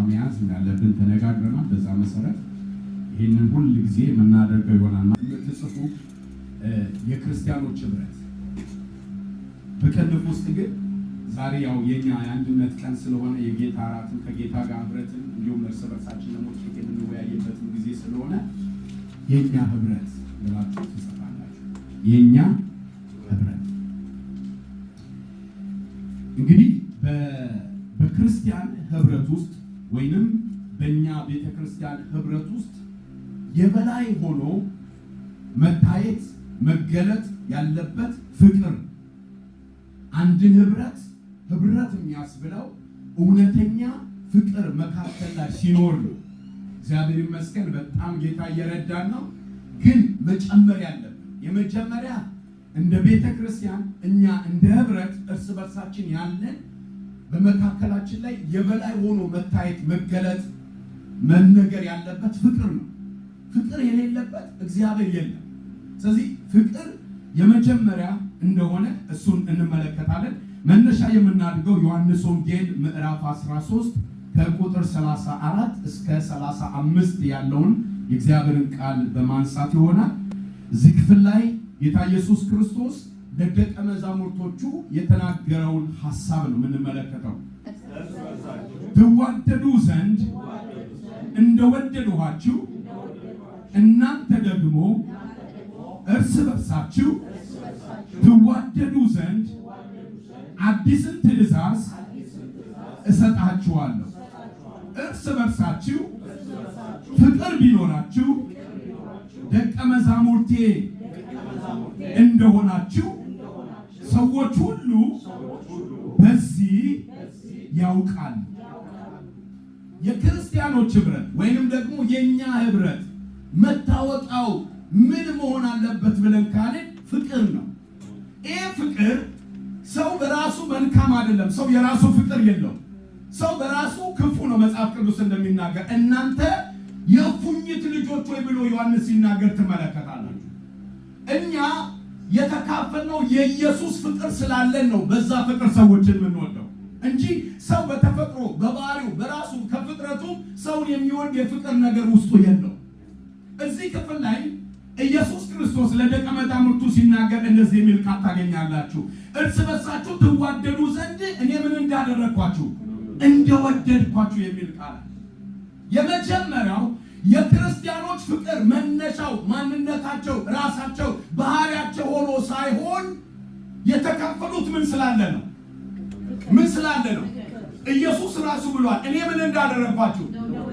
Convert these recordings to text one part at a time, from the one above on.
መያዝ እንዳለብን ተነጋግረናል። በዛ መሰረት ይህንን ሁል ጊዜ የምናደርገው ይሆናል። የምትጽፉ የክርስቲያኖች ህብረት በቅንፍ ውስጥ ግን ዛሬ ያው የኛ የአንድነት ቀን ስለሆነ የጌታ እራትን ከጌታ ጋር ህብረትን እንዲሁም እርስ በርሳችን ደግሞ ጥቂት የምንወያይበትን ጊዜ ስለሆነ የኛ ህብረት ብላችሁ ትጽፋላችሁ። የኛ ህብረት እንግዲህ በክርስቲያን ህብረት ውስጥ ወይንም በእኛ ቤተክርስቲያን ህብረት ውስጥ የበላይ ሆኖ መታየት መገለጥ ያለበት ፍቅር አንድን ህብረት የሚያስብለው እውነተኛ ፍቅር መካከል ላይ ሲኖር ነው። እግዚአብሔር ይመስገን በጣም ጌታ እየረዳን ነው። ግን መጨመር ያለብን የመጀመሪያ እንደ ቤተክርስቲያን እኛ እንደ ህብረት እርስ በርሳችን ያለን በመካከላችን ላይ የበላይ ሆኖ መታየት መገለጥ መነገር ያለበት ፍቅር ነው። ፍቅር የሌለበት እግዚአብሔር የለም። ስለዚህ ፍቅር የመጀመሪያ እንደሆነ እሱን እንመለከታለን። መነሻ የምናድርገው ዮሐንስ ወንጌል ምዕራፍ 13 ከቁጥር 34 እስከ 35 ያለውን የእግዚአብሔርን ቃል በማንሳት ይሆናል። እዚህ ክፍል ላይ ጌታ ኢየሱስ ክርስቶስ ለደቀ መዛሙርቶቹ የተናገረውን ሐሳብ ነው የምንመለከተው። ትዋደዱ ዘንድ እንደወደድኋችሁ እናንተ ደግሞ እርስ በርሳችሁ ትዋደዱ ዘንድ አዲስን ትእዛዝ እሰጣችኋለሁ። እርስ በርሳችሁ ፍቅር ቢኖራችሁ ደቀ መዛሙርቴ እንደሆናችሁ ሰዎች ሁሉ በዚህ ያውቃሉ። የክርስቲያኖች ህብረት ወይንም ደግሞ የኛ ህብረት መታወቂያው ምን መሆን አለበት ብለን ካልን ፍቅር ነው። ይህ ፍቅር ሰው በራሱ መልካም አይደለም። ሰው የራሱ ፍቅር የለውም። ሰው በራሱ ክፉ ነው። መጽሐፍ ቅዱስ እንደሚናገር እናንተ የእፉኝት ልጆች ወይ ብሎ ዮሐንስ ሲናገር ትመለከታላችሁ። እኛ የተካፈልነው የኢየሱስ ፍቅር ስላለን ነው በዛ ፍቅር ሰዎችን የምንወደው እንጂ ሰው በተፈጥሮ በባህሪው በራሱ ከፍጥረቱ ሰውን የሚወድ የፍቅር ነገር ውስጡ የለው። እዚህ ክፍል ላይ ኢየሱስ ክርስቶስ ለደቀ መዛሙርቱ ሲናገር እንደዚህ የሚል ቃል ታገኛላችሁ። እርስ በርሳችሁ ትዋደዱ ዘንድ እኔ ምን እንዳደረግኳችሁ እንደወደድኳችሁ የሚል ቃል። የመጀመሪያው የክርስቲያኖች ፍቅር መነሻው ማንነታቸው ራሳቸው ባህሪያቸው ሆኖ ሳይሆን የተካፈሉት ምን ስላለ ነው? ምን ስላለ ነው? ኢየሱስ ራሱ ብሏል፣ እኔ ምን እንዳደረግኳችሁ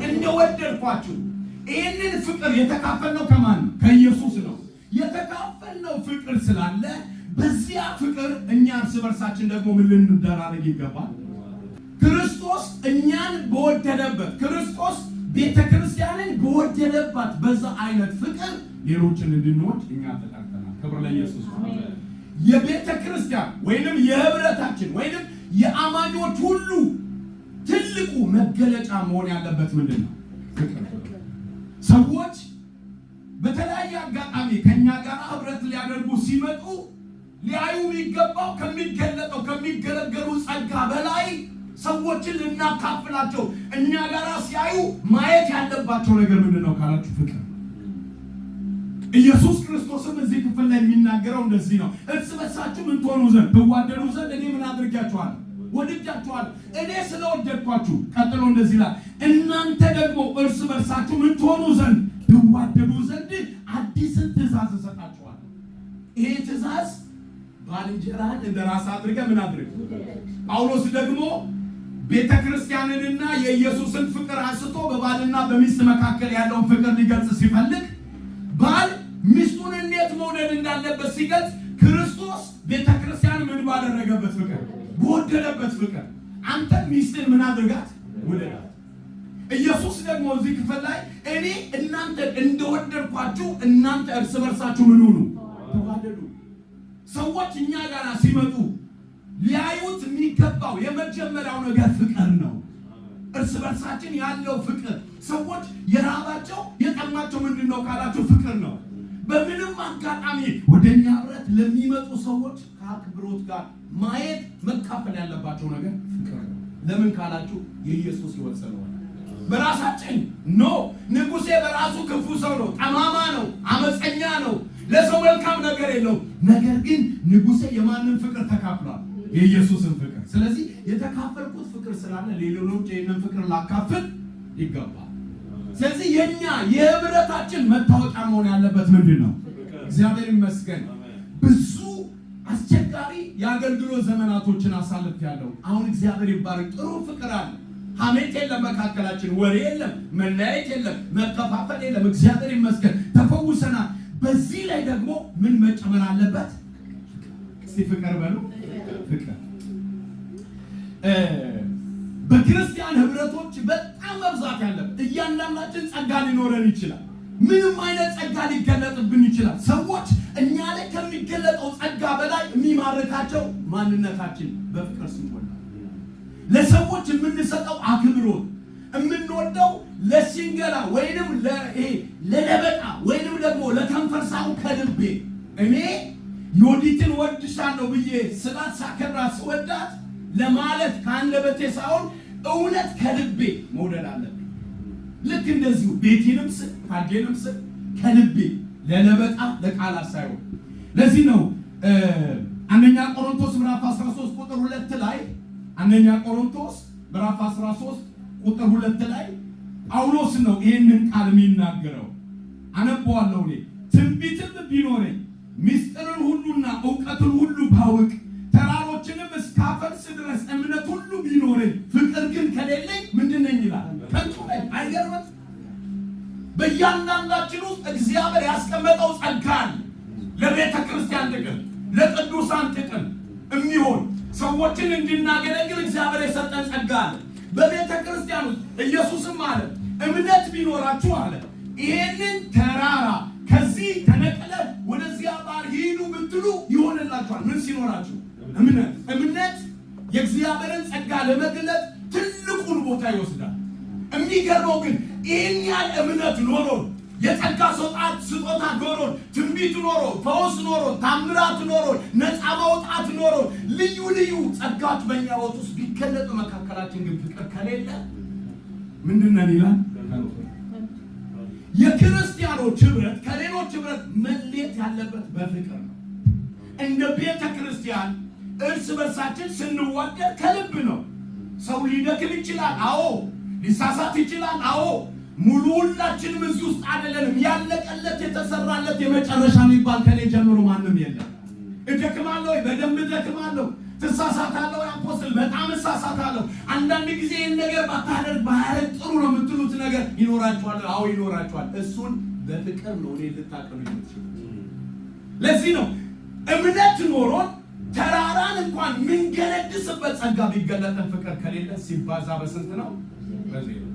እንደወደድኳችሁ። ይህንን ፍቅር የተካፈልነው ከማን ነው? ከኢየሱስ ነው። የተካፈልነው ፍቅር ስላለ በዚያ ፍቅር እኛ እርስ በርሳችን ደግሞ ምን ልንደራረግ ይገባል? ክርስቶስ እኛን በወደደበት ክርስቶስ ቤተክርስቲያንን በወደደባት በዛ አይነት ፍቅር ሌሎችን እንድንወድ እኛ ተጠርተናል። ክብር ለኢየሱስ። የቤተክርስቲያን ወይንም የህብረታችን ወይንም የአማኞች ሁሉ ትልቁ መገለጫ መሆን ያለበት ምንድን ነው? ፍቅር። ሰዎች በተለያየ አጋጣሚ ከኛ ጋር ህብረት ሊያደርጉ ሲመጡ ሊያዩ የሚገባው ከሚገለጠው ከሚገለገሉ ጸጋ በላይ ሰዎችን ልናካፍላቸው እኛ ጋር ሲያዩ ማየት ያለባቸው ነገር ምንድን ነው ካላችሁ ፍቅር። ኢየሱስ ክርስቶስም እዚህ ክፍል ላይ የሚናገረው እንደዚህ ነው። እርስ በርሳችሁ ምን ትሆኑ ዘንድ ትዋደዱ ዘንድ እኔ ምን አድርጋችኋለሁ? ወድጃችኋለሁ። እኔ ስለወደድኳችሁ ቀጥሎ እንደዚህ ይላል፣ እናንተ ደግሞ እርስ በርሳችሁ ምን ትሆኑ ዘንድ ትዋደዱ ዘንድ አዲስን ትእዛዝ እሰጣችኋለሁ። ይሄ ትእዛዝ ባልንጀራህን እንደ ራስህ አድርገህ ምን አድርግ። ጳውሎስ ደግሞ ቤተክርስቲያንንና የኢየሱስን ፍቅር አንስቶ በባልና በሚስት መካከል ያለውን ፍቅር ሊገልጽ ሲፈልግ ባል ሚስቱን እንዴት መውደድ እንዳለበት ሲገልጽ ክርስቶስ ቤተክርስቲያን ምን ባደረገበት ፍቅር፣ በወደደበት ፍቅር አንተ ሚስትን ምን አድርጋት? ወደዳት። ኢየሱስ ደግሞ እዚህ ክፍል ላይ እኔ እናንተ እንደወደድኳችሁ እናንተ እርስ በርሳችሁ ምን ሁኑ? ተዋደዱ። ሰዎች እኛ ጋር ሲመጡ ሊያዩት የሚገባው የመጀመሪያው ነገር ፍቅር ነው። እርስ እርስ በርሳችን ያለው ፍቅር ሰዎች የራባቸው የጠማቸው ምንድነው ካላችሁ ፍቅር ነው። በምንም አጋጣሚ ወደኛ ህብረት ለሚመጡ ሰዎች ከአክብሮት ጋር ማየት መካፈል ያለባቸው ነገር ፍቅር ነው። ለምን ካላችሁ የኢየሱስ ሕይወት ስለሆነ በራሳችን ንጉሴ በራሱ ክፉ ሰው ነው፣ ጠማማ ነው፣ አመፀኛ ነው፣ ለሰው መልካም ነገር የለው። ነገር ግን ንጉሴ የማንን ፍቅር ተካፍሏል? የኢየሱስን ፍቅር። ስለዚህ የተካፈልኩት ፍቅር ስላለ ሌሎች ይህንን ፍቅር ላካፍል ይገባል። ስለዚህ የኛ የህብረታችን መታወቂያ መሆን ያለበት ምንድን ነው? እግዚአብሔር ይመስገን ብዙ አስቸጋሪ የአገልግሎት ዘመናቶችን አሳልፌያለሁ። አሁን እግዚአብሔር ይባረክ ጥሩ ፍቅር አለ። ሐሜት የለም መካከላችን፣ ወሬ የለም፣ መለያየት የለም፣ መከፋፈል የለም። እግዚአብሔር ይመስገን ተፈውሰናል። በዚህ ላይ ደግሞ ምን መጨመር አለበት? እስቲ ፍቅር በሉ። ፍቅር በክርስቲያን ህብረቶች በጣም መብዛት ያለበት። እያንዳንዳችን ጸጋ ሊኖረን ይችላል። ምንም አይነት ጸጋ ሊገለጥብን ይችላል። ሰዎች እኛ ላይ ከሚገለጠው ጸጋ በላይ የሚማርካቸው ማንነታችን በፍቅር ሲሞላ፣ ለሰዎች የምንሰጠው አክብሮት፣ የምንወደው ለሽንገላ ወይንም ለለበጣ ወይንም ደግሞ ለከንፈር ሳይሆን ከልቤ እኔ ዮዲትን ወድሻለሁ ብዬ ስላሳከብራ ስወዳት ለማለት ከአንደበቴ ሳይሆን እውነት ከልቤ መውደድ አለብኝ። ልክ እንደዚሁ ቤቴንም ስል ታጌንም ስል ከልቤ ለለበጣ ለቃላት ሳይሆን። ለዚህ ነው አንደኛ ቆሮንቶስ ምዕራፍ 13 ቁጥር 2 ላይ አንደኛ ቆሮንቶስ ምዕራፍ 13 ቁጥር 2 ላይ ጳውሎስ ነው ይህንን ቃል የሚናገረው። አነበዋለሁ። እኔ ትንቢትም ቢኖረኝ ምስጢርን ሁሉና እውቀትን ሁሉ ባውቅ ተራሮችንም እስካፈልስ ድረስ እምነት ሁሉ ቢኖረኝ ፍቅር ግን ከሌለኝ ምንድን ነኝ ይላል? ከንቱ ነኝ። አይገርምም? በእያንዳንዳችን ውስጥ እግዚአብሔር ያስቀመጠው ጸጋ አለ። ለቤተ ክርስቲያን ጥቅም፣ ለቅዱሳን ጥቅም የሚሆን ሰዎችን እንድናገለግል እግዚአብሔር የሰጠን ጸጋ አለ። በቤተ ክርስቲያን ውስጥ ኢየሱስም አለ እምነት ቢኖራችሁ አለ ይሄንን ተራራ ከዚህ ተነቅለ ወደዚያ ባር ሂዱ ብትሉ ይሆንላችኋል። ምን ሲኖራችሁ? እምነት የእግዚአብሔርን ጸጋ ለመግለጥ ትልቁን ቦታ ይወስዳል። የሚገርመው ግን ይህን ያህል እምነት ኖሮን የጸጋ ስጦታ ኖሮን ትንቢት ኖሮ ፈውስ ኖሮ ታምራት ኖሮ ነፃ ማውጣት ኖሮ ልዩ ልዩ ጸጋዎች በእኛ ሕይወት ውስጥ ቢገለጡ መካከላችን ግን ፍቅር ከሌለ ምንድን ነን ይላል? የክርስቲያኖች ህብረት ከሌሎች ህብረት መለየት ያለበት በፍቅር ነው። እንደ ቤተ ክርስቲያን እርስ በርሳችን ስንዋደድ ከልብ ነው። ሰው ሊደክም ይችላል። አዎ ሊሳሳት ይችላል። አዎ ሙሉ ሁላችንም እዚህ ውስጥ አይደለንም። ያለቀለት የተሰራለት የመጨረሻ የሚባል ከኔ ጀምሮ ማንም የለም። እደክማለሁ፣ በደንብ እደክማለሁ። ትሳሳታለህ? አፖስትል በጣም እሳሳታለሁ። አንዳንድ ጊዜ ይህን ነገር ባታደርግ ባያደርግ ጥሩ ነው የምትሉት ነገር ይኖራችኋል። አዎ ይኖራችኋል። እሱን በፍቅር ነው እኔ ልታቀሉ የምትችሉ። ለዚህ ነው እምነት ኖሮን ተራራን እንኳን ምንገነድስበት ጸጋ ቢገለጠን ፍቅር ከሌለ ሲባዛ በስንት ነው? በዚህ ነው።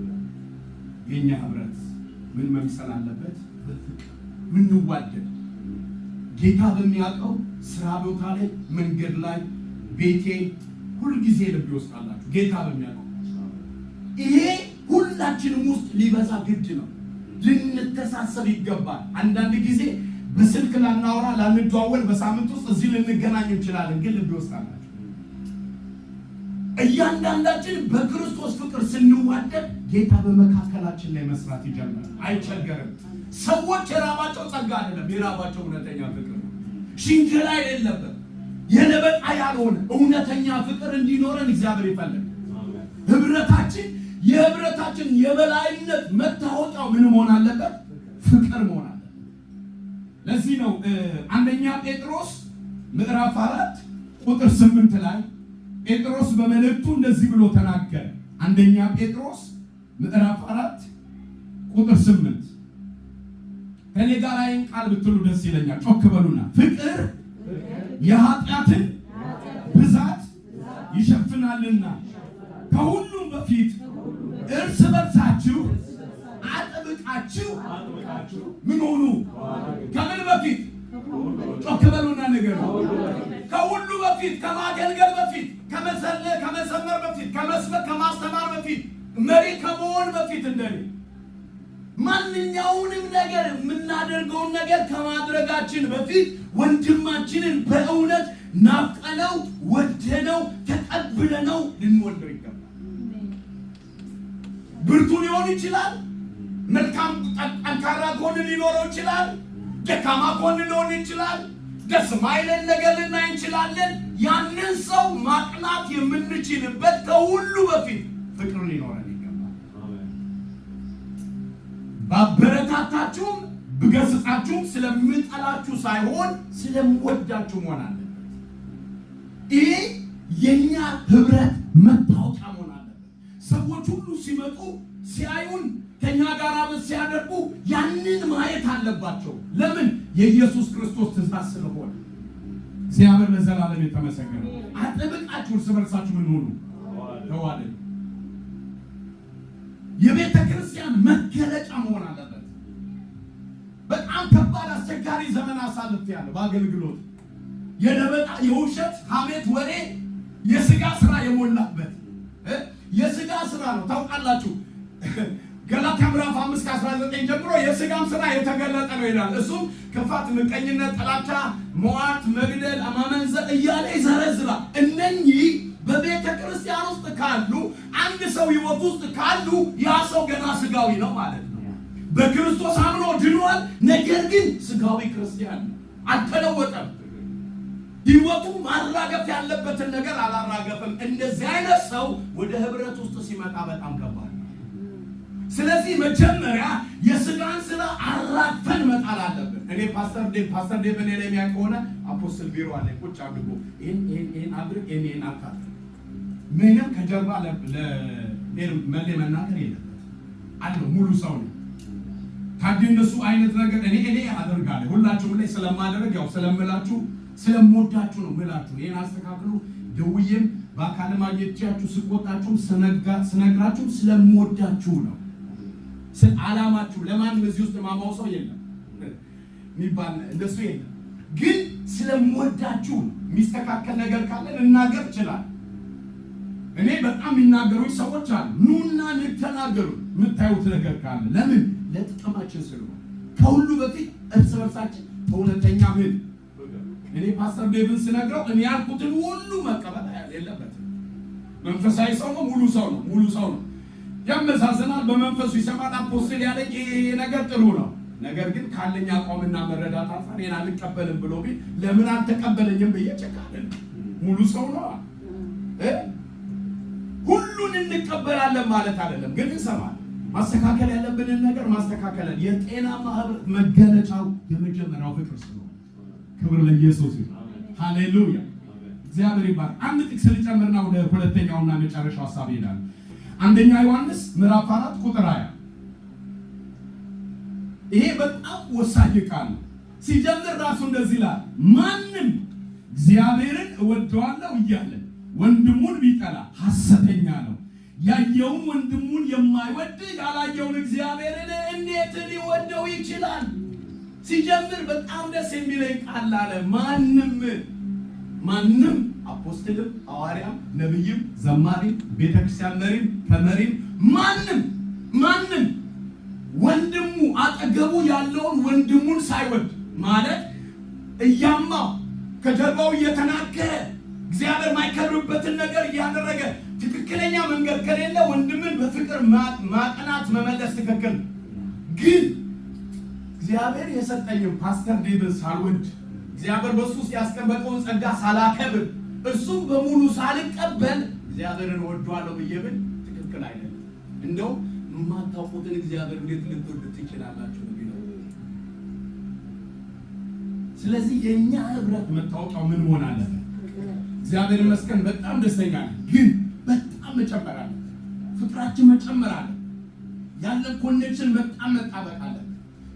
የኛ ህብረት ምን መምሰል አለበት? በፍቅር ምንዋደድ። ጌታ በሚያውቀው ስራ ቦታ ላይ፣ መንገድ ላይ፣ ቤቴ ሁልጊዜ ልብ ይወስዳላችሁ። ጌታ በሚያውቀው ይሄ ሁላችንም ውስጥ ሊበዛ ግድ ነው። ልንተሳሰብ ይገባል። አንዳንድ ጊዜ በስልክ ላናወራ ላንደዋወል በሳምንት ውስጥ እዚህ ልንገናኝ እንችላለን። ግን ልብ ይወስዳላችሁ። እያንዳንዳችን በክርስቶስ ፍቅር ስንዋደድ ጌታ በመካከላችን ላይ መስራት ይጀምራል። አይቸገርም። ሰዎች የራባቸው ጸጋ አይደለም፣ የራባቸው እውነተኛ ፍቅር ነው። ሽንገላ የሌለበት የለበጣ ያልሆነ እውነተኛ ፍቅር እንዲኖረን እግዚአብሔር ይፈልጋል። ህብረታችን የህብረታችን የበላይነት መታወቂያው ምን መሆን አለበት? ፍቅር መሆን አለበት። ለዚህ ነው አንደኛ ጴጥሮስ ምዕራፍ 4 ቁጥር 8 ላይ ጴጥሮስ በመልእክቱ እንደዚህ ብሎ ተናገረ። አንደኛ ጴጥሮስ ምዕራፍ 4 ቁጥር 8 ከኔ ጋር አይን ቃል ብትሉ ደስ ይለኛል። ጮክ በሉና ፍቅር የኃጢአትን ብዛት ይሸፍናልና ከሁሉም በፊት እርስ በርሳችሁ አጥብቃችሁ ምን ሆኑ? ከምን በፊት? ጮክ በሉና ነገር ከሁሉ በፊት፣ ከማገልገል በፊት፣ ከመሰመር በፊት፣ ከመስበክ ከማስተማር በፊት መሪ ከመሆን በፊት እንደኔ ማንኛውንም ነገር የምናደርገውን ነገር ከማድረጋችን በፊት ወንድማችንን በእውነት ናፍቀነው ወደነው ተቀብለነው ልንወደው ይገባል። ብርቱ ሊሆን ይችላል፣ መልካም ጠንካራ ጎን ሊኖረው ይችላል፣ ደካማ ጎን ሊሆን ይችላል፣ ደስ ማይለን ነገር ልናይ እንችላለን። ያንን ሰው ማቅናት የምንችልበት ከሁሉ በፊት ፍቅር ሊኖረን ይገባል። ባበረታታችሁም ብገስጻችሁም ስለምጠላችሁ ሳይሆን ስለምወዳችሁ መሆን አለበት። ይሄ የኛ ህብረት መታወቂያ መሆን አለበት። ሰዎች ሁሉ ሲመጡ ሲያዩን ከኛ ጋር አብረው ሲያደርጉ ያንን ማየት አለባቸው። ለምን? የኢየሱስ ክርስቶስ ትእዛዝ ስለሆነ። እግዚአብሔር ለዘላለም የተመሰገነ። አጥብቃችሁ እርስ በርሳችሁ ምን ሆኑ? ተዋደዱ። የቤተ ክርስቲያን መገለጫ መሆን አለበት። በጣም ከባድ አስቸጋሪ ዘመን አሳልፌያለሁ በአገልግሎት። የደበጣ የውሸት ሐሜት ወሬ የሥጋ ስራ የሞላበት የሥጋ ስራ ነው። ታውቃላችሁ ገላትያ ምዕራፍ 5:19 ጀምሮ የሥጋም ስራ የተገለጠ ነው ይላል። እሱም ክፋት፣ ምቀኝነት፣ ጥላቻ፣ መዋዕት፣ መግደል፣ ማመንዘር እያለ ይዘረዝራል። እነኚህ በቤተ ክርስቲያን ውስጥ ካሉ አንድ ሰው ሕይወት ውስጥ ካሉ ያ ሰው ገና ስጋዊ ነው ማለት ነው። በክርስቶስ አምኖ ድኗል። ነገር ግን ስጋዊ ክርስቲያን ነው፣ አልተለወጠም። ሕይወቱ ማራገፍ ያለበትን ነገር አላራገፈም። እንደዚህ አይነት ሰው ወደ ህብረት ውስጥ ሲመጣ በጣም ከባድ ነው። ስለዚህ መጀመሪያ የሥጋን ስራ አራግፈን መጣል አለብን። እኔ ፓስተር ዴቭ እኔ ላይ የሚያውቀውና አፖስትል ቢሮ አለ ቁጭ አድርጎ ይሄን አድርግ ይሄን አካት ምንም ከጀርባ ለመሌ መናገር የለበት አለው። ሙሉ ሰው ነው። ታዲነሱ አይነት ነገር እኔ አደርጋለሁ። ሁላችሁም ላይ ስለማደርግ ያው ስለምላችሁ ስለምወዳችሁ ነው ምላችሁ። ይሄን አስተካክሉ። ደውዬም በአካል ማግኘታችሁ ስቆጣችሁም ስነግራችሁ ስለምወዳችሁ ነው። ዓላማችሁ ለማንም እዚህ ውስጥ ማማው ሰው የለም የሚባል እንደሱ የለም። ግን ስለምወዳችሁ የሚስተካከል ነገር ካለ ልናገር ይችላል። እኔ በጣም የሚናገሩኝ ሰዎች አሉ። ኑና ልትናገሩ የምታዩት ነገር ካለ ለምን? ለጥቅማችን ስለሆነ። ከሁሉ በፊት እርስ በርሳችን እውነተኛ ምን እኔ ፓስተር ዴቭን ስነግረው እኔ ያልኩትን ሁሉ መቀበል የለበትም። መንፈሳዊ ሰው ነው፣ ሙሉ ሰው ነው፣ ሙሉ ሰው ነው። ያመዛዘናል፣ በመንፈሱ ይሰማል። አፖስትል ያለኝ ይሄ ነገር ጥሩ ነው፣ ነገር ግን ካለኝ አቋምና መረዳት አንፃር እኔን አልቀበልም ብሎ ቢል ለምን አልተቀበለኝም ብዬ ቸካለን። ሙሉ ሰው ነው። ሁሉን እንቀበላለን ማለት አይደለም፣ ግን እንሰማለን። ማስተካከል ያለብንን ነገር ማስተካከለን የጤናማ ህብረት መገለጫው የመጀመሪያው ፍቅር ስለሆነ ክብር ለኢየሱስ ይሁን። ሃሌሉያ እግዚአብሔር ይባርክ። አንድ ጥቅስ ልጨምርና ወደ ሁለተኛውና መጨረሻው ሐሳብ ይላል። አንደኛ ዮሐንስ ምዕራፍ 4 ቁጥር 20። ይሄ በጣም ወሳኝ ቃል ነው። ሲጀምር ራሱ እንደዚህ ይላል፣ ማንም እግዚአብሔርን እወደዋለሁ እያለ ወንድሙን ቢጠላ ሐሰተኛ ነው። ያየውን ወንድሙን የማይወድ ያላየውን እግዚአብሔርን እንዴት ሊወደው ይችላል? ሲጀምር በጣም ደስ የሚለኝ ቃል አለ። ማንም አፖስትልም፣ ሐዋርያም፣ ነብይም፣ ዘማሪም፣ ቤተክርስቲያን መሪም፣ ተመሪም ማንም ወንድሙ አጠገቡ ያለውን ወንድሙን ሳይወድ ማለት እያማው ከጀርባው እየተናገረ እግዚአብሔር ማይከብርበትን ነገር እያደረገ ትክክለኛ መንገድ ከሌለ ወንድምን በፍቅር ማቀናት መመለስ ትክክል። ግን እግዚአብሔር የሰጠኝም ፓስተር ዴቭን ሳልወድ እግዚአብሔር በሱ ውስጥ ያስቀመጠውን ጸጋ ሳላከብር እሱም በሙሉ ሳልቀበል እግዚአብሔርን ወዷለሁ ብዬ ብል ትክክል አይደለም። እንደው የማታውቁትን እግዚአብሔር እንዴት ልትወዱ ትችላላችሁ? ስለዚህ የኛ ህብረት መታወቂያው ምን መሆን አለበት? እግዚአብሔር ይመስገን በጣም ደስተኛ ነኝ፣ ግን በጣም መጨመር አለ። ፍቅራችን መጨመር አለ። ያለን ኮኔክሽን በጣም መጣበቅ አለ።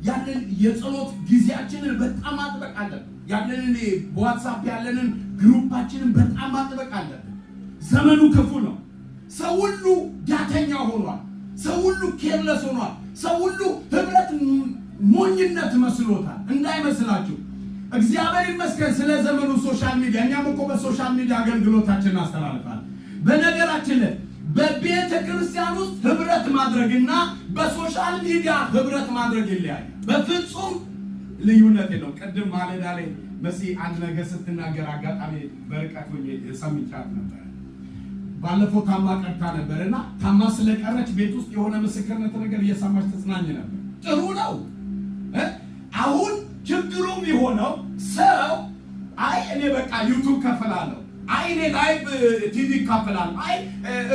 ያለን የጸሎት ጊዜያችንን በጣም ማጥበቅ አለ። ያለንን በዋትስአፕ ያለንን ግሩፓችንን በጣም ማጥበቅ አለ። ዘመኑ ክፉ ነው። ሰው ሁሉ ዳተኛ ሆኗል። ሰው ሁሉ ኬርለስ ሆኗል። ሰው ሁሉ ህብረት ሞኝነት መስሎታል። እንዳይመስላችሁ እግዚአብሔር ይመስገን ስለ ዘመኑ ሶሻል ሚዲያ። እኛም እኮ በሶሻል ሚዲያ አገልግሎታችንን እናስተላልፋለን። በነገራችን ላይ በቤተ ክርስቲያን ውስጥ ህብረት ማድረግና በሶሻል ሚዲያ ህብረት ማድረግ ይለያያል። በፍጹም ልዩነት የለውም። ቅድም ማለዳ ላይ መሲ አንድ ነገር ስትናገር አጋጣሚ በርቀት ሆኜ ሰምቻት ነበር። ባለፈው ታማ ቀርታ ነበርና ታማ ስለቀረች ቤት ውስጥ የሆነ ምስክርነት ነገር እየሰማች ተጽናኝ ነበር። ጥሩ ነው። አሁን ችግሩም የሆነው ሰው አይ እኔ በቃ ዩቲዩብ ከፍላለሁ፣ አይ እኔ ላይቭ ቲቪ ከፍላለሁ፣ አይ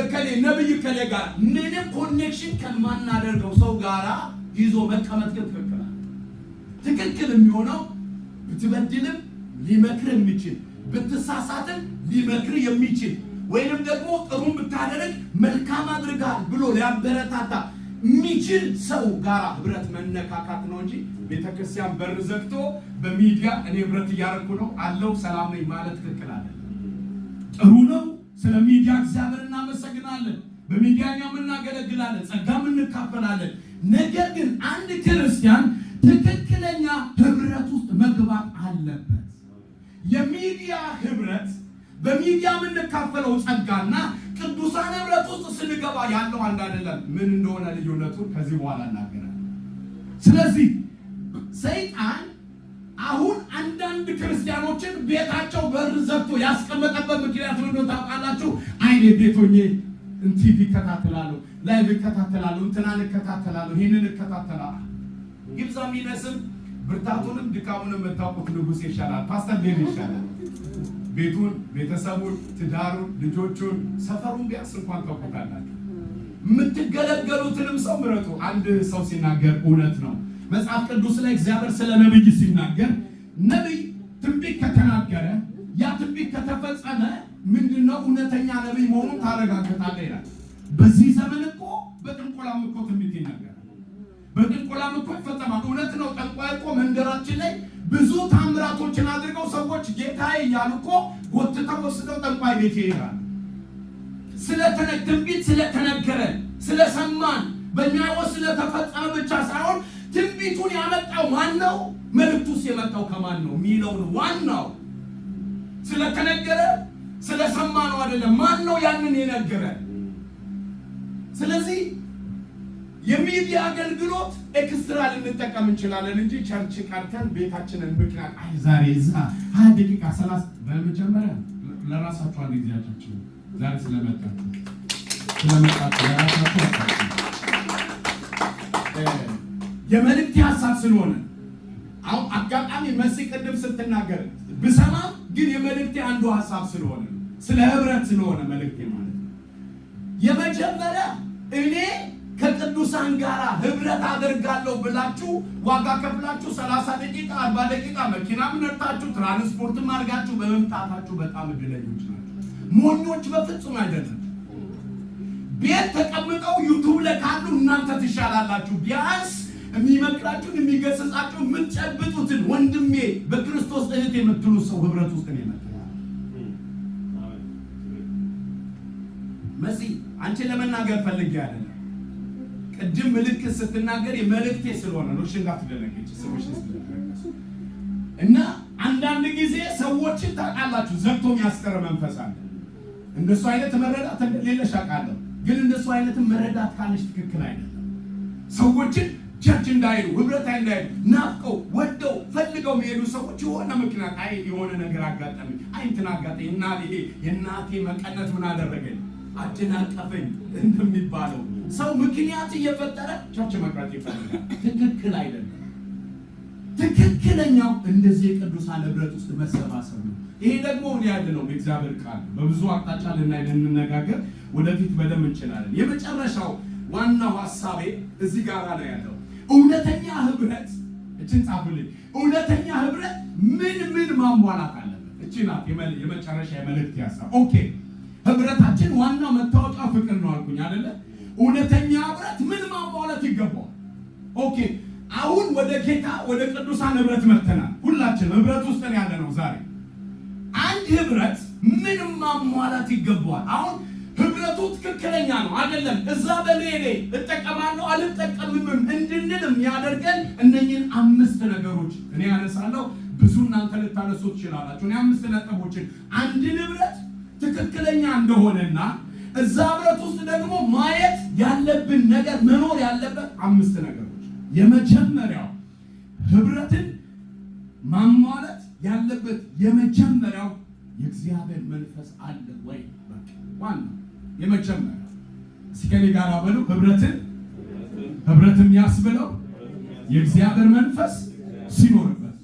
እከሌ ነብይ እከሌ ጋር ምንም ኮኔክሽን ከማናደርገው ሰው ጋራ ይዞ መቀመጥ ትክክል ትክክል የሚሆነው ብትበድልም ሊመክር የሚችል ብትሳሳትም ሊመክር የሚችል ወይንም ደግሞ ጥሩን ብታደርግ መልካም አድርጋል ብሎ ሊያበረታታ የሚችል ሰው ጋር ህብረት መነካካት ነው እንጂ ቤተክርስቲያን በር ዘግቶ በሚዲያ እኔ ህብረት እያደረኩ ነው አለው ሰላም ነኝ ማለት ትክክል አይደለም። ጥሩ ነው። ስለ ሚዲያ እግዚአብሔር እናመሰግናለን። በሚዲያኛም እናገለግላለን፣ ጸጋም እንካፈላለን። ነገር ግን አንድ ክርስቲያን ትክክለኛ ህብረት ውስጥ መግባት አለበት። የሚዲያ ህብረት በሚዲያ የምንካፈለው ጸጋና ቅዱሳን ህብረት ውስጥ ስንገባ ያለው አንድ አይደለም። ምን እንደሆነ ልዩነቱን ከዚህ በኋላ እናገራለን። ስለዚህ ሰይጣን አሁን አንዳንድ ክርስቲያኖችን ቤታቸው በር ዘግቶ ያስቀመጠበት ምክንያት ምን እንደሆነ ታውቃላችሁ? አይኔ ቤቶኜ ቲቪ እከታተላለሁ፣ ላይቭ እከታተላለሁ፣ እንትናን እከታተላለሁ፣ ይህንን እከታተላለሁ። ይብዛም ይነስም ብርታቱንም ድካሙንም የምታውቁት ንጉሥ ይሻላል፣ ፓስተር ቤቢ ይሻላል። ቤቱን፣ ቤተሰቡን፣ ትዳሩን፣ ልጆቹን፣ ሰፈሩን ቢያንስ እንኳን ታውቁታላችሁ። የምትገለገሉትንም ሰው ምረጡ። አንድ ሰው ሲናገር እውነት ነው። መጽሐፍ ቅዱስ ላይ እግዚአብሔር ስለ ነብይ ሲናገር ነብይ ትንቢት ከተናገረ ያ ትንቢት ከተፈጸመ ምንድነው እውነተኛ ነብይ መሆኑን ታረጋግጣለህ ይላል። በዚህ ዘመን እኮ በጥንቆላም እኮ ትንቢት ይናገራል። በጥንቆላም እኮ ይፈጸማል። እውነት ነው። ጠንቋይ እኮ መንደራችን ላይ ብዙ ታምራቶችን አድርገው ሰዎች ጌታዬ እያሉ እኮ ጎትተው ወስደው ጠንቋይ ቤት ይሄዳሉ። ትንቢት ስለተነገረ ስለሰማን በእኛ ውስጥ ስለተፈጸመ ብቻ ሳይሆን ትንቢቱን ያመጣው ማን ነው? መልእክቱስ የመጣው ከማን ነው የሚለውን ዋናው ስለተነገረ ስለሰማ ነው አይደለም። ማን ነው ያንን የነገረ? ስለዚህ የሚዲያ አገልግሎት ኤክስትራ ልንጠቀም እንችላለን እንጂ ቸርች ቀርተን ቤታችንን ምክንያት አይ ዛሬ እዛ 20 ደቂቃ 30 በመጀመሪያ ለራሳችሁ አንድ ጊዜያችሁ ዛሬ ስለመጣችሁ ለራሳችሁ የመልእክት ሐሳብ ስለሆነ አሁን አጋጣሚ መሲ ቅድም ስትናገር ብሰማም ግን የመልእክት አንዱ ሐሳብ ስለሆነ ስለ ህብረት ስለሆነ መልእክት ማለት ነው። የመጀመሪያ እኔ ከቅዱሳን ጋር ህብረት አደርጋለሁ ብላችሁ ዋጋ ከፍላችሁ 30 ደቂቃ 40 ደቂቃ መኪናም ነርታችሁ ትራንስፖርትም አድርጋችሁ በመምጣታችሁ በጣም እድለኞች ናችሁ። ሞኞች በፍጹም አይደለም። ቤት ተቀምጠው ዩቲዩብ ላይ ካሉ እናንተ ትሻላላችሁ። ቢያንስ የሚመክራችሁን የሚገስጻችሁ የምትጨብጡትን ወንድሜ በክርስቶስ እህት የምትሉ ሰው ህብረት ውስጥ ነው የመጣው። መሲ አንቺ ለመናገር ፈልጌ አይደለም። ቅድም ምልክት ስትናገር የመልእክቴ ስለሆነ ነው። እሺ እንዳትደነግጪ ሰዎች ስለተረከሱ እና አንዳንድ ጊዜ ሰዎችን ታውቃላችሁ ዘግቶ የሚያስቀር መንፈስ አለ። እንደሱ አይነት መረዳት እንደሌለሽ አውቃለሁ። ግን እንደሱ አይነት መረዳት ካለሽ ትክክል አይደለም። ሰዎችን ቸርች እንዳይሉ ህብረት እንዳይሉ ናፍቀው ወደው ፈልገው የሚሄዱ ሰዎች የሆነ ምክንያት አይ የሆነ ነገር አጋጠመኝ፣ አይ እንትን አጋጠመኝ እና ይሄ የእናቴ መቀነት ምን አደረገኝ አደናቀፈኝ እንደሚባለው ሰው ምክንያት እየፈጠረ ቸርች መቅረት ይፈልጋል። ትክክል አይደለም። ትክክለኛው እንደዚህ የቅዱሳን ህብረት ውስጥ መሰባሰብ ነው። ይሄ ደግሞ እኔ ያለው እግዚአብሔር ቃል በብዙ አቅጣጫ ልንነጋገር ወደፊት በደንብ እንችላለን። የመጨረሻው ዋናው ሐሳቤ እዚህ ጋር ነው ያለው። እውነተኛ ህብረት እቺን ጻፉልኝ። እውነተኛ ህብረት ምን ማሟላት አለበት? እቺ ናት የመጨረሻ የመልእክት ሐሳብ። ኦኬ ህብረታችን ዋናው መታወቂያው ፍቅር ነው አልኩኝ አይደለ? እውነተኛ ህብረት ምን ማሟላት ይገባዋል? ኦኬ አሁን ወደ ጌታ ወደ ቅዱሳን ህብረት መጥተናል። ሁላችን ህብረት ውስጥ ነው ያለነው ዛሬ። አንድ ህብረት ምን ማሟላት ይገባዋል? አሁን ህብረቱ ትክክለኛ ነው አይደለም፣ እዛ በሌሌ እጠቀማለሁ አልጠቀምም እንድንል የሚያደርገን እነኚህን 5 ነገሮች እኔ ያነሳለሁ። ብዙ እናንተ ልታነሱ ትችላላችሁ። እኔ 5 ነጥቦችን አንድ ህብረት ትክክለኛ እንደሆነና እዛ ህብረት ውስጥ ደግሞ ማየት ያለብን ነገር መኖር ያለበት 5 ነገሮች። የመጀመሪያው ህብረትን ማሟላት ያለበት የመጀመሪያው የእግዚአብሔር መንፈስ አለ ወይ? በቃ ዋና የመጀመሪያው እስኪ ከኔ ጋር በሉ ህብረትን ያስብለው የእግዚአብሔር መንፈስ ሲኖርበት።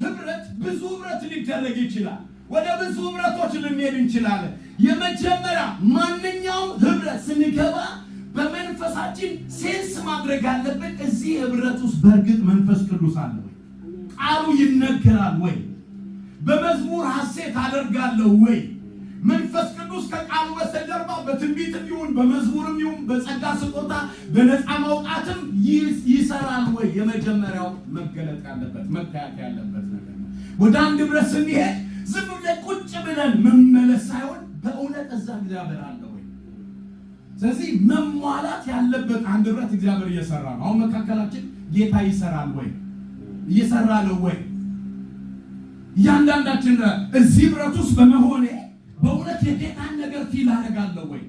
ህብረት ብዙ ህብረት ሊደረግ ይችላል። ወደ ብዙ ህብረቶች ልንሄድ እንችላለን። የመጀመሪያ ማንኛውም ህብረት ስንገባ በመንፈሳችን ሴንስ ማድረግ አለብን። እዚህ ህብረት ውስጥ በእርግጥ መንፈስ ቅዱስ አለ ወይ? ቃሉ ይነገራል ወይ? በመዝሙር ሐሴት አደርጋለሁ ወይ? መንፈስ ቅዱስ ከቃሉ በስተጀርባ በትንቢትም ይሁን በመዝሙርም ይሁን በጸጋ ስጦታ በነፃ ማውጣትም ይሰራል ወይ? የመጀመሪያው መገለጥ ያለበት መታየት ያለበት ነገር ነው። ወደ አንድ ህብረት ስንሄድ ዝም ብለን ቁጭ ብለን መመለስ ሳይሆን በእውነት እዛ እግዚአብሔር አለ ወይ? ስለዚህ መሟላት ያለበት አንድ ህብረት እግዚአብሔር እየሰራ ነው። አሁን መካከላችን ጌታ ይሰራል ወይ? እየሰራ ነው ወይ? እያንዳንዳችን እዚህ ህብረት ውስጥ በመሆኔ በእውነት የጌታን ነገር ፊል አደርጋለሁ ወይ?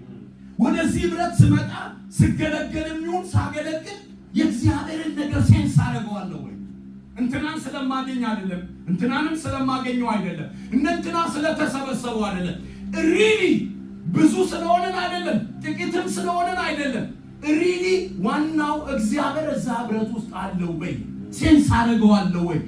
ወደዚህ ህብረት ስመጣ ስገለገልም ይሁን ሳገለግል የእግዚአብሔርን ነገር ሴንስ አደርገዋለሁ ወይ? እንትናን ስለማገኝ አይደለም፣ እንትናንም ስለማገኘው አይደለም፣ እንትና ስለተሰበሰቡ አይደለም፣ ሪሊ ብዙ ስለሆነን አይደለም፣ ጥቂትም ስለሆነን አይደለም። ሪሊ ዋናው እግዚአብሔር እዛ ህብረት ውስጥ አለው ወይ? ሴንስ አደርገዋለሁ ወይ?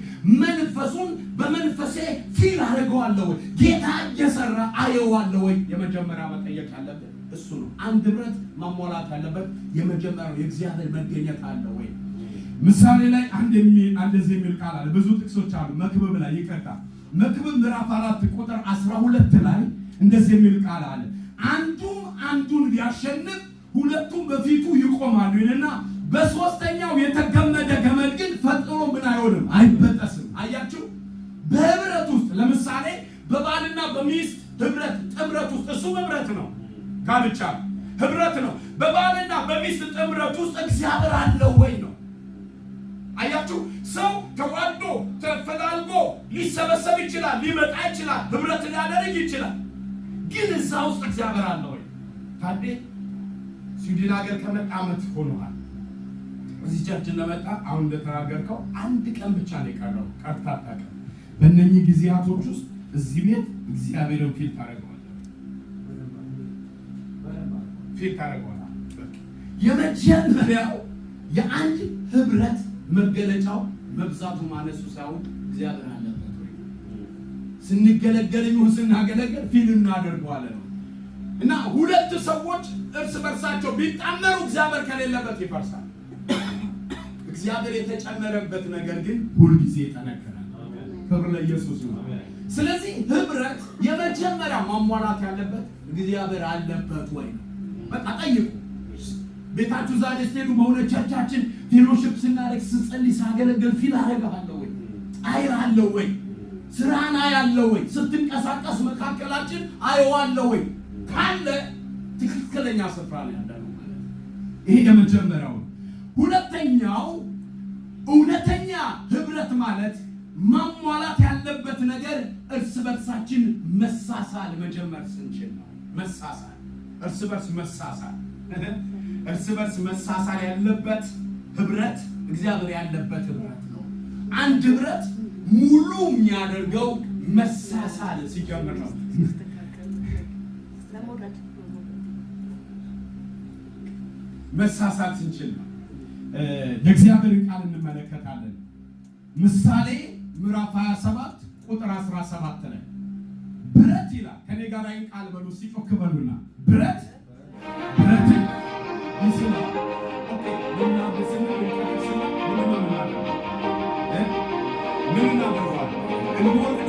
መንፈሱን በመንፈሴ ፊል አደርገዋለሁ ወይ? ጌታ እየሰራ አየዋለሁ ወይ? የመጀመሪያ መጠየቅ ያለበት እሱ ነው። አንድ ህብረት ማሟላት ያለበት የመጀመሪያው የእግዚአብሔር መገኘት አለ ወይ? ምሳሌ ላይ እንደዚህ የሚል ቃል አለ። ብዙ ጥቅሶች አሉ። መክብብ ላይ ይቀርታ መክብብ ምዕራፍ 4 ቁጥር 12 ላይ እንደዚህ የሚል ቃል አለ። አንዱን ቢያሸንፍ ሁለቱም በፊቱ ይቆማሉ ይልና በሶስተኛው የተገመደ ገመድ ግን ፈጥኖ ምን አይሆንም? አይበጠስም። አያችሁ፣ በህብረት ውስጥ ለምሳሌ በባልና በሚስት ህብረት ጥምረት ውስጥ እሱ ህብረት ነው፣ ጋብቻ ህብረት ነው። በባልና በሚስት ጥምረት ውስጥ እግዚአብሔር አለው ወይ ነው። አያችሁ፣ ሰው ተዋዶ ተፈላልጎ ሊሰበሰብ ይችላል፣ ሊመጣ ይችላል፣ ህብረት ሊያደርግ ይችላል። ግን እዛ ውስጥ እግዚአብሔር አለ ወይ? ታዲያ ስዊድን ሀገር ከመጣ ዓመት ሆኗል። እዚህ ቸርች ለመጣ አሁን እንደተናገርከው አንድ ቀን ብቻ ነው የቀረው። ቀርታታ ቀን በእነኚህ ጊዜያቶች ውስጥ እዚህ ቤት እግዚአብሔርን ፊል ታደርገዋለህ። የመጀመሪያው የአንድ ህብረት መገለጫው መብዛቱ ማነሱ ሳይሆን እግዚአብሔር አለበት ወይ? ስንገለገል ይሁን ስናገለገል ፊል እናደርገዋለን ነው። እና ሁለት ሰዎች እርስ በርሳቸው ቢጣመሩ እግዚአብሔር ከሌለበት ይፈርሳል። እግዚአብሔር የተጨመረበት ነገር ግን ሁልጊዜ ይጠነክራል። ክብር ለኢየሱስ ነው። ስለዚህ ህብረት የመጀመሪያ ማሟላት ያለበት እግዚአብሔር አለበት ወይ? በቃ ጠይቁ። ቤታችሁ ዛሬ ስትሄዱ በሆነ ቸርቻችን ፌሎሺፕ ስናደርግ ስንጸልይ ሳገለግል ፊል አደርጋለሁ ወይ? አየዋለሁ ወይ? ስራን አያለሁ ወይ? ስትንቀሳቀስ መካከላችን አየዋለሁ ወይ? ካለ ትክክለኛ ስፍራ ላይ ያለነው ማለት ነው። ይሄ የመጀመሪያው። ሁለተኛው እውነተኛ ህብረት ማለት ማሟላት ያለበት ነገር እርስ በርሳችን መሳሳል መጀመር ስንችል ነው። መሳሳል፣ እርስ በርስ መሳሳል፣ እርስ በርስ መሳሳል ያለበት ህብረት እግዚአብሔር ያለበት ህብረት ነው። አንድ ህብረት ሙሉ የሚያደርገው መሳሳል ሲጀምር ነው። መሳሳል ስንችል ነው። የእግዚአብሔር ቃል እንመለከታለን። ምሳሌ ምዕራፍ 27 ቁጥር 17 ላይ ብረት ይላል። ከኔ ጋር ይህን ቃል በሉ ሲጮክ በሉና ብረትን ይስላል። ኦኬ እና በስነ ምን እናደርጋለን?